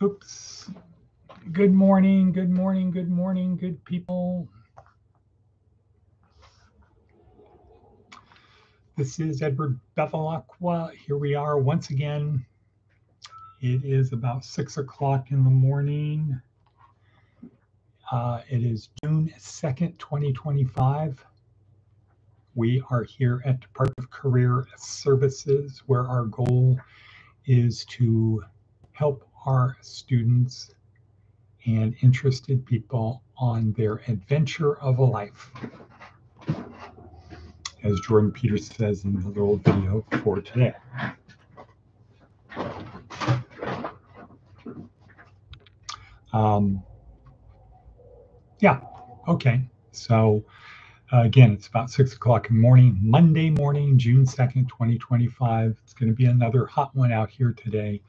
Oops. Good morning, good morning, good morning, good people. This is Edward Bevilacqua. Here we are once again. It is about 6 o'clock in the morning. It is June 2nd, 2025. We are here at Department of Career Services, where our goal is to help our students and interested people on their adventure of a life, as Jordan Peters says in the little video for today. Okay. So again, it's about 6 o'clock in the morning, Monday morning, June 2nd, 2025. It's going to be another hot one out here today.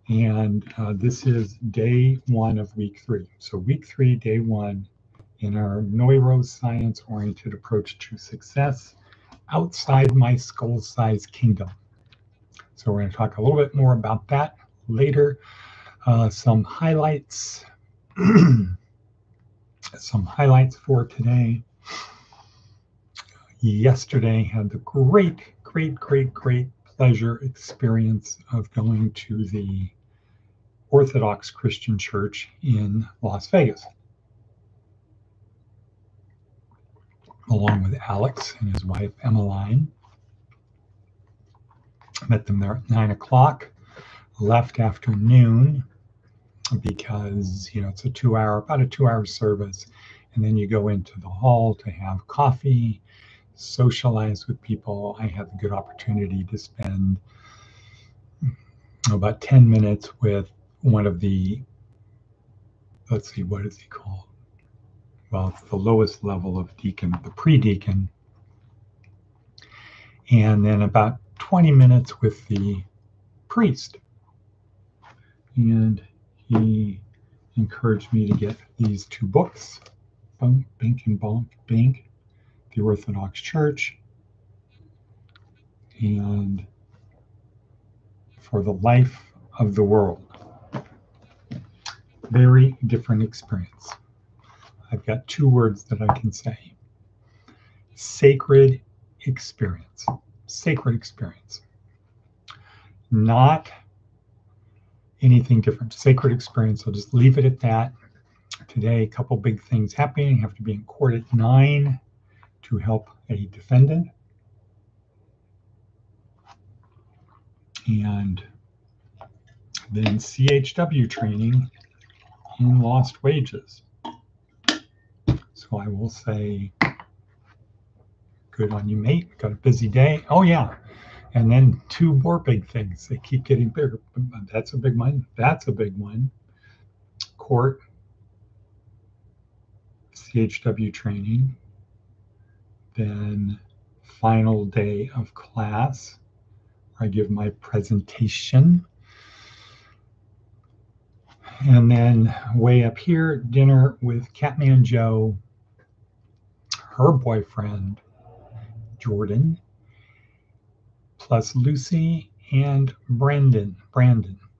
And this is day one of week 3. So week 3, day 1 in our neuroscience-oriented approach to success outside my skull-size kingdom. So we're going to talk a little bit more about that later. Some highlights. Some highlights for today. Yesterday had the great pleasure experience of going to the Orthodox Christian Church in Las Vegas, along with Alex and his wife Emmeline. Met them there at 9 o'clock, left after noon because, it's about a 2-hour service. And then you go into the hall to have coffee, socialize with people. I had the good opportunity to spend about 10 minutes with one of the, let's see, what is he called? Well, it's the lowest level of deacon, the pre-deacon. And then about 20 minutes with the priest. And he encouraged me to get these 2 books, Bink and Bink, the Orthodox Church, and For the Life of the World. Very different experience. I've got 2 words that I can say. Sacred experience. Sacred experience. Not anything different. Sacred experience. I'll just leave it at that. Today, a couple big things happening. I have to be in court at 9 to help a defendant. And then CHW training in lost wages. So I will say, good on you, mate. Got a busy day. Oh, yeah. And then 2 more big things. They keep getting bigger. That's a big one. That's a big one. Court, CHW training, then final day of class, where I give my presentation. And then way up here, dinner with Catman Joe, her boyfriend, Jordan, plus Lucy and Brandon,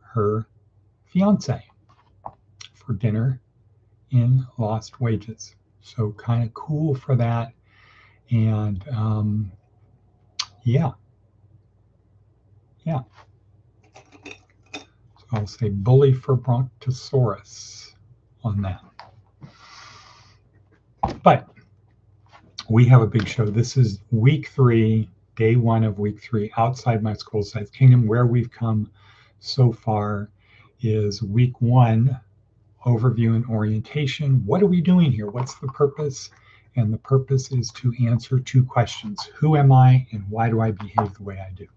her fiance, for dinner in Lost Wages. So kind of cool for that. And yeah. So I'll say bully for Brontosaurus on that. But we have a big show. This is week 3, day 1 of week 3, outside my school-sized kingdom. Where we've come so far is week 1, overview and orientation. What are we doing here? What's the purpose? And the purpose is to answer 2 questions. Who am I and why do I behave the way I do?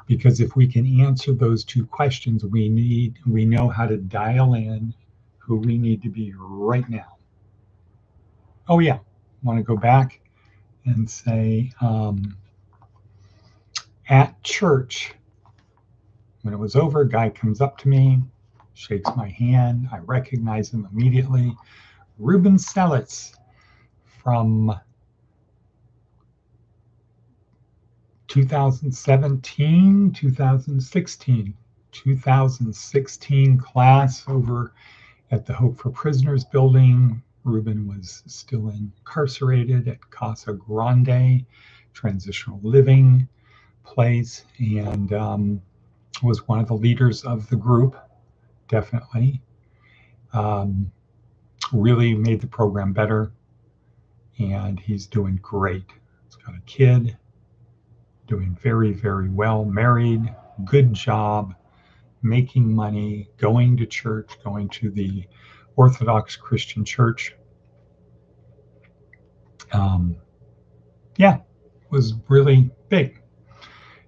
Because if we can answer those 2 questions, we know how to dial in who we need to be right now. Oh yeah, want to go back and say, at church, when it was over, a guy comes up to me, shakes my hand. I recognize him immediately. Ruben Selitz from 2017, 2016 2016 class over at the Hope for Prisoners building. Ruben was still incarcerated at Casa Grande Transitional Living Place, and was one of the leaders of the group, definitely. Really made the program better, and he's doing great. He's got a kid, doing very, very well, married, good job, making money, going to church, going to the Orthodox Christian Church. Yeah, was really big.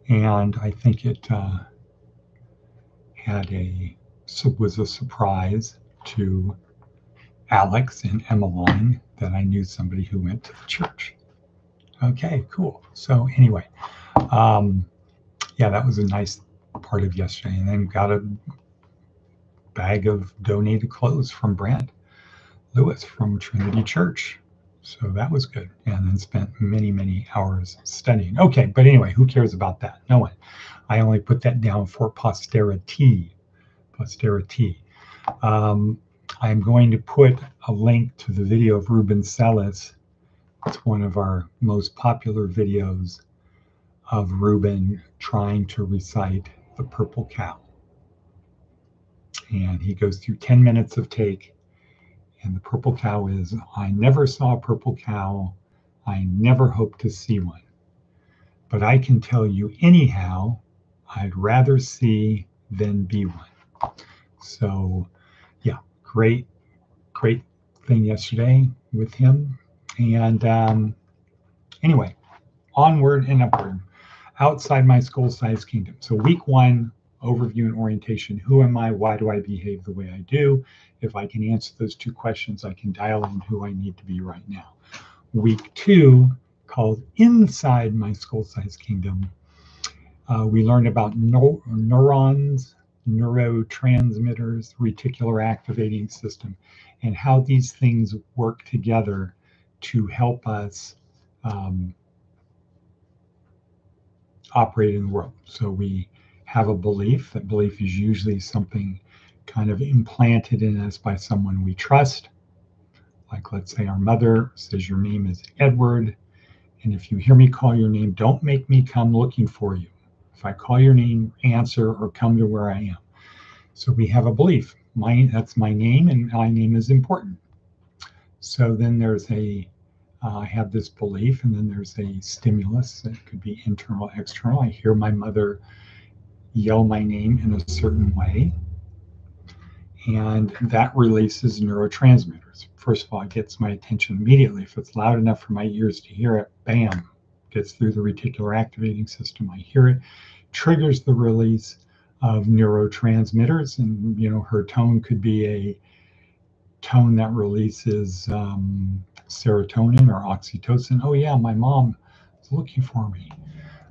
And I think it was a surprise to Alex and Emmeline that I knew somebody who went to the church. Okay, cool. So anyway, yeah, that was a nice part of yesterday. And then got a bag of donated clothes from Brent Lewis from Trinity Church. So that was good. And then spent many, many hours studying. Okay, but anyway, who cares about that? No one. I only put that down for posterity. I'm going to put a link to the video of Ruben Sellis. It's one of our most popular videos of Ruben trying to recite the Purple Cow. And he goes through 10 minutes of take. And the purple cow is, I never saw a purple cow. I never hope to see one. But I can tell you anyhow, I'd rather see than be one. So yeah, great thing yesterday with him. And anyway, onward and upward, outside my skull-sized kingdom. So week 1, overview and orientation. Who am I? Why do I behave the way I do? If I can answer those 2 questions, I can dial in who I need to be right now. Week 2, called inside my skull-sized kingdom, we learned about neurons, neurotransmitters, reticular activating system, and how these things work together to help us operate in the world. So we have a belief. That belief is usually something kind of implanted in us by someone we trust. Like, let's say our mother says your name is Edward, and if you hear me call your name, don't make me come looking for you. If I call your name, answer or come to where I am. So we have a belief. That's my name, and my name is important. So then there's I have this belief, and then there's a stimulus. It could be internal, external. I hear my mother yell my name in a certain way, and that releases neurotransmitters. First of all, it gets my attention immediately. If it's loud enough for my ears to hear it, bam, gets through the reticular activating system. I hear it, triggers the release of neurotransmitters, and her tone could be a tone that releases serotonin or oxytocin. Oh yeah, my mom is looking for me.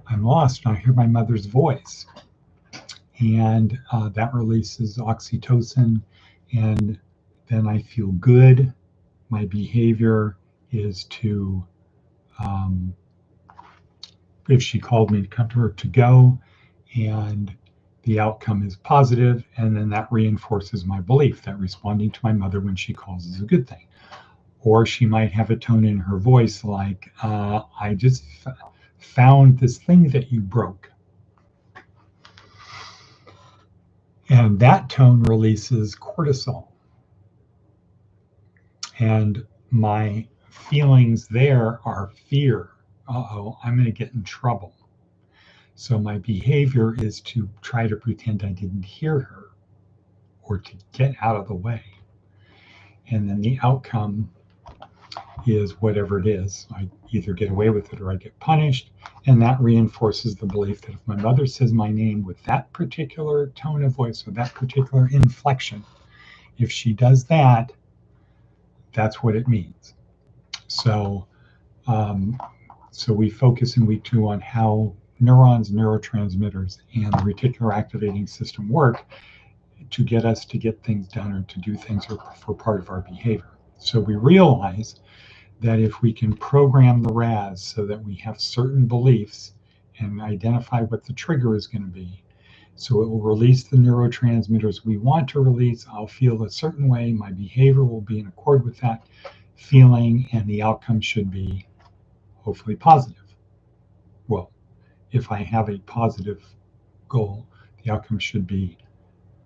I'm lost, and I hear my mother's voice. And that releases oxytocin, and then I feel good. My behavior is to, if she called me to come to her, to go, and the outcome is positive, and then that reinforces my belief that responding to my mother when she calls is a good thing. Or she might have a tone in her voice like, I just found this thing that you broke. And that tone releases cortisol. And my feelings there are fear. Uh-oh, I'm going to get in trouble. So my behavior is to try to pretend I didn't hear her or to get out of the way. And then the outcome is whatever it is. I either get away with it or I get punished. And that reinforces the belief that if my mother says my name with that particular tone of voice or that particular inflection, if she does that, that's what it means. So, so we focus in week 2 on how neurons, neurotransmitters, and the reticular activating system work to get us to get things done or to do things for part of our behavior. So we realize that if we can program the RAS so that we have certain beliefs and identify what the trigger is going to be, So it will release the neurotransmitters we want to release. I'll feel a certain way. My behavior will be in accord with that feeling, and the outcome should be hopefully positive. Well, if I have a positive goal, the outcome should be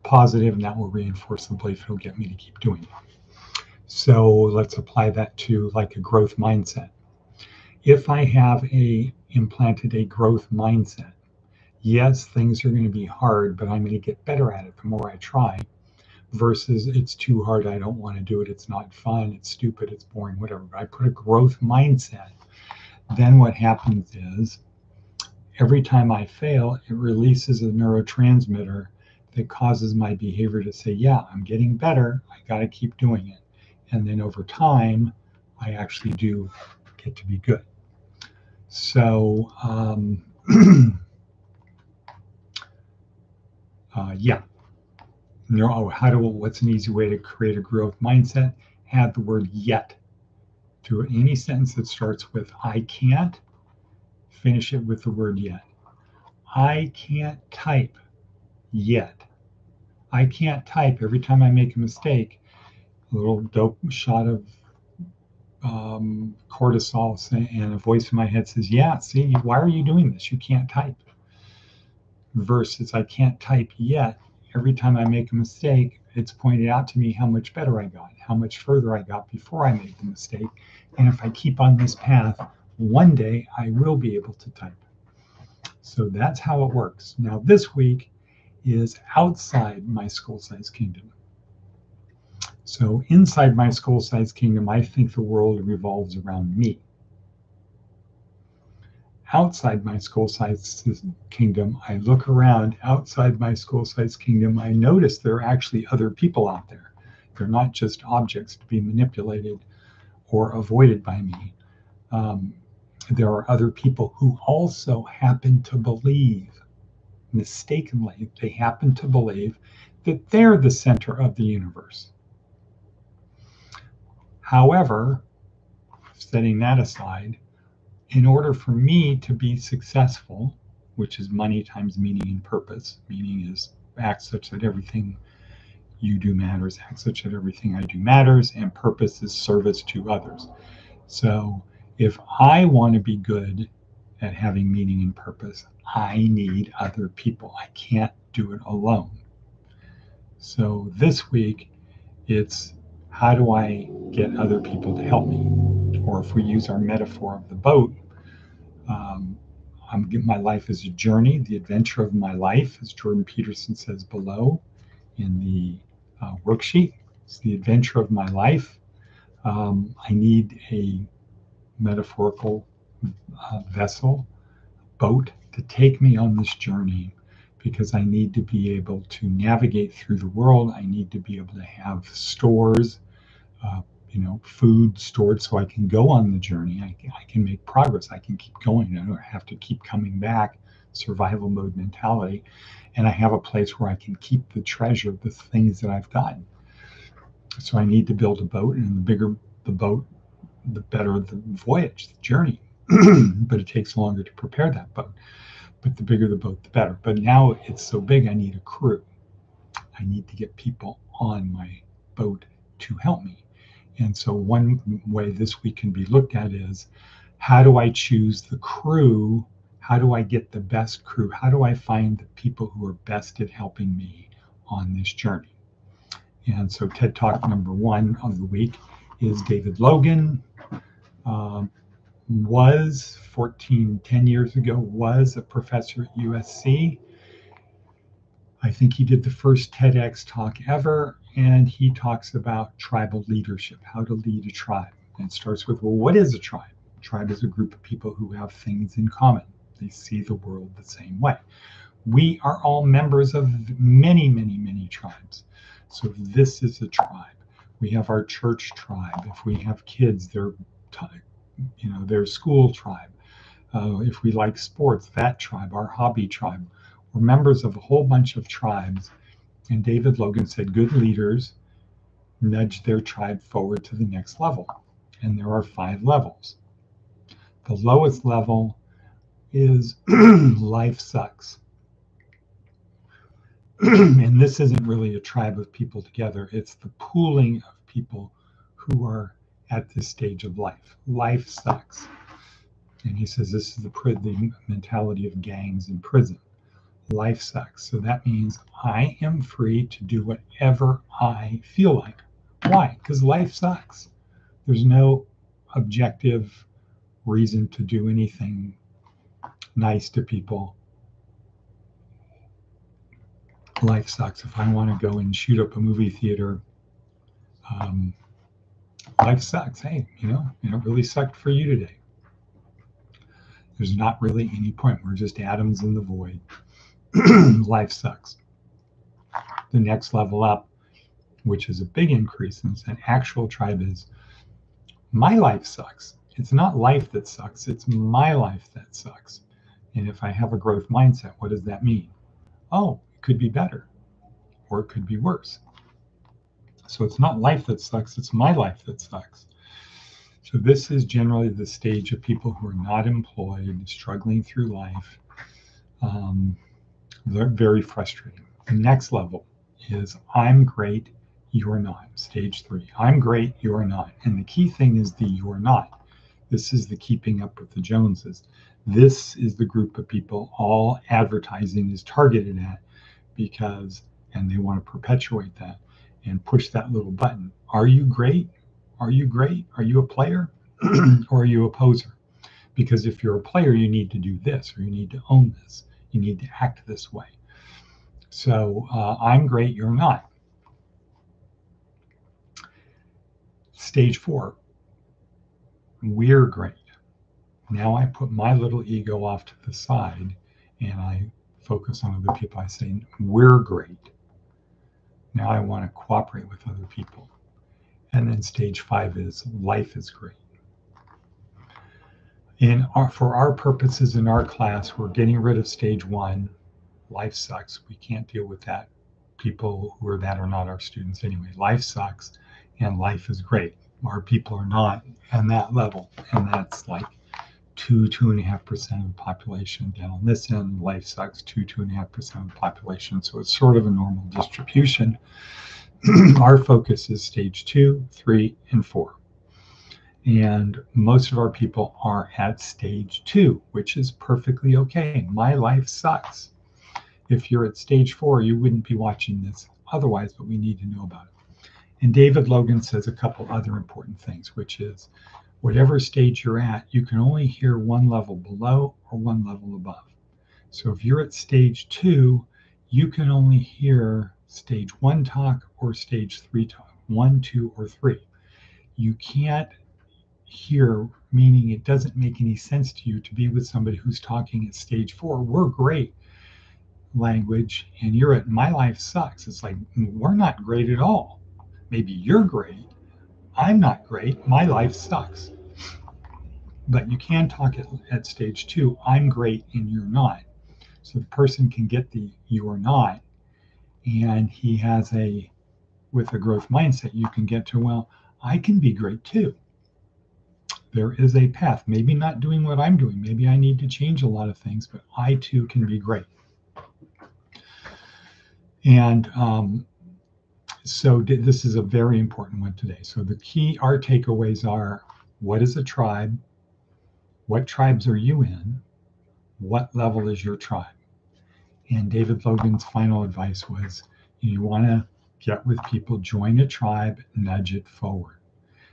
positive, and that will reinforce the belief it'll get me to keep doing it. So let's apply that to like a growth mindset. If I have implanted a growth mindset, yes, things are going to be hard, but I'm going to get better at it the more I try, versus it's too hard, I don't want to do it, it's not fun, it's stupid, it's boring, whatever. But I put a growth mindset, then what happens is every time I fail, it releases a neurotransmitter that causes my behavior to say, yeah, I'm getting better, I got to keep doing it. And then over time, I actually do get to be good. So, yeah. What's an easy way to create a growth mindset? Add the word yet to any sentence that starts with I can't, finish it with the word yet. I can't type yet. I can't type. Every time I make a mistake, a little dope shot of cortisol and a voice in my head says, yeah, see, why are you doing this? You can't type. Versus I can't type yet. Every time I make a mistake, it's pointed out to me how much better I got, how much further I got before I made the mistake. And if I keep on this path, one day I will be able to type. So that's how it works. Now, this week is outside my school-sized kingdom. So inside my school-sized kingdom, I think the world revolves around me. Outside my school-sized kingdom, I look around. Outside my school-sized kingdom, I notice there are actually other people out there. They're not just objects to be manipulated or avoided by me. There are other people who also happen to believe, mistakenly, they happen to believe that they're the center of the universe. However, setting that aside, in order for me to be successful, which is money times meaning and purpose, meaning is act such that everything you do matters, act such that everything I do matters, and purpose is service to others. So if I want to be good at having meaning and purpose, I need other people. I can't do it alone. So this week, it's how do I get other people to help me? Or if we use our metaphor of the boat, my life is a journey, the adventure of my life, as Jordan Peterson says below in the worksheet. It's the adventure of my life. I need a metaphorical vessel, boat, to take me on this journey because I need to be able to navigate through the world. I need to be able to have stores, food stored so I can go on the journey. I can make progress. I can keep going. I don't have to keep coming back, survival mode mentality. And I have a place where I can keep the treasure, the things that I've gotten. So I need to build a boat, and the bigger the boat, the better the voyage, the journey. But it takes longer to prepare that boat. But the bigger the boat, the better. But now it's so big, I need a crew. I need to get people on my boat to help me. And so one way this week can be looked at is, how do I choose the crew? How do I get the best crew? How do I find the people who are best at helping me on this journey? And so TED Talk number 1 of the week is David Logan. Was 10 years ago, was a professor at USC. I think he did the first TEDx talk ever, and he talks about tribal leadership, how to lead a tribe. And it starts with, well, what is a tribe? A tribe is a group of people who have things in common. They see the world the same way. We are all members of many, many, many tribes. So this is a tribe. We have our church tribe. If we have kids, their school tribe. If we like sports, that tribe, our hobby tribe. We're members of a whole bunch of tribes. And David Logan said good leaders nudge their tribe forward to the next level. And there are 5 levels. The lowest level is life sucks. And this isn't really a tribe of people together. It's the pooling of people who are at this stage of life. Life sucks. And he says this is the mentality of gangs in prison. Life sucks. So that means I am free to do whatever I feel like. Why? Because life sucks. There's no objective reason to do anything nice to people. Life sucks. If I want to go and shoot up a movie theater, life sucks. Hey, it really sucked for you today. There's not really any point. We're just atoms in the void. Life sucks. The next level up, which is a big increase in an actual tribe, is my life sucks. It's not life that sucks. It's my life that sucks. And if I have a growth mindset, what does that mean? Oh, it could be better, or it could be worse. So it's not life that sucks. It's my life that sucks. So this is generally the stage of people who are not employed, struggling through life. They're very frustrating. The next level is I'm great, you're not. Stage 3. I'm great, you're not. And the key thing is the you're not. This is the keeping up with the Joneses. This is the group of people all advertising is targeted at because, and they want to perpetuate that and push that little button. Are you great? Are you great? Are you a player? Or are you a poser? Because if you're a player, you need to do this, or you need to own this. You need to act this way. So I'm great, you're not. Stage 4, we're great. Now I put my little ego off to the side and I focus on other people. I say, we're great. Now I want to cooperate with other people. And then stage 5 is life is great. For our purposes in our class, we're getting rid of stage 1. Life sucks. We can't deal with that. People who are that are not our students anyway. Life sucks and life is great. Our people are not on that level. And that's like 2.5% of the population. Down on this end, life sucks, 2.5% of the population. So it's sort of a normal distribution. Our focus is stage 2, 3, and 4. And most of our people are at stage 2, which is perfectly okay. My life sucks. If you're at stage 4, you wouldn't be watching this otherwise, but we need to know about it. And David Logan says a couple other important things, which is whatever stage you're at, you can only hear one level below or one level above. So if you're at stage 2, you can only hear stage 1 talk or stage 3 talk, 1, 2, or 3. You can't hear, meaning it doesn't make any sense to you to be with somebody who's talking at stage 4. We're great language, and you're at my life sucks. It's like, we're not great at all. Maybe you're great. I'm not great. My life sucks. But you can talk at stage 2, I'm great and you're not. So the person can get the you're not, and he has with a growth mindset, you can get to, well, I can be great too. There is a path, maybe not doing what I'm doing. Maybe I need to change a lot of things, but I too can be great. And so this is a very important one today. So our takeaways are, what is a tribe? What tribes are you in? What level is your tribe? And David Logan's final advice was, you want to get with people, join a tribe, nudge it forward.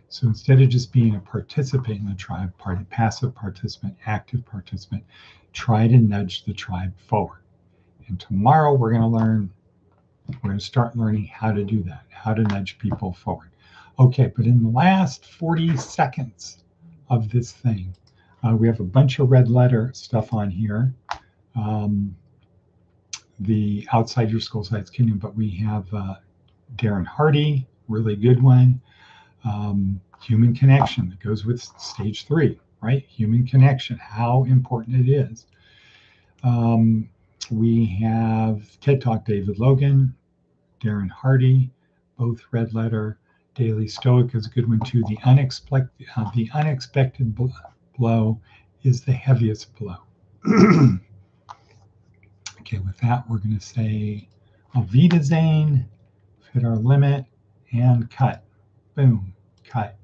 So instead of just being a participant in the tribe, passive participant, active participant, try to nudge the tribe forward. And tomorrow we're going to start learning how to do that, how to nudge people forward. Okay, but in the last 40 seconds of this thing, we have a bunch of red letter stuff on here. The Outside Your School Sites Kingdom, but we have Darren Hardy, really good one. Human connection that goes with stage 3, right? Human connection, how important it is. We have TED Talk David Logan, Darren Hardy, both red letter. Daily Stoic is a good one too. The unexpected blow is the heaviest blow. Okay, with that, we're going to say, Auf Wiedersehen, hit our limit, and cut. Boom, cut.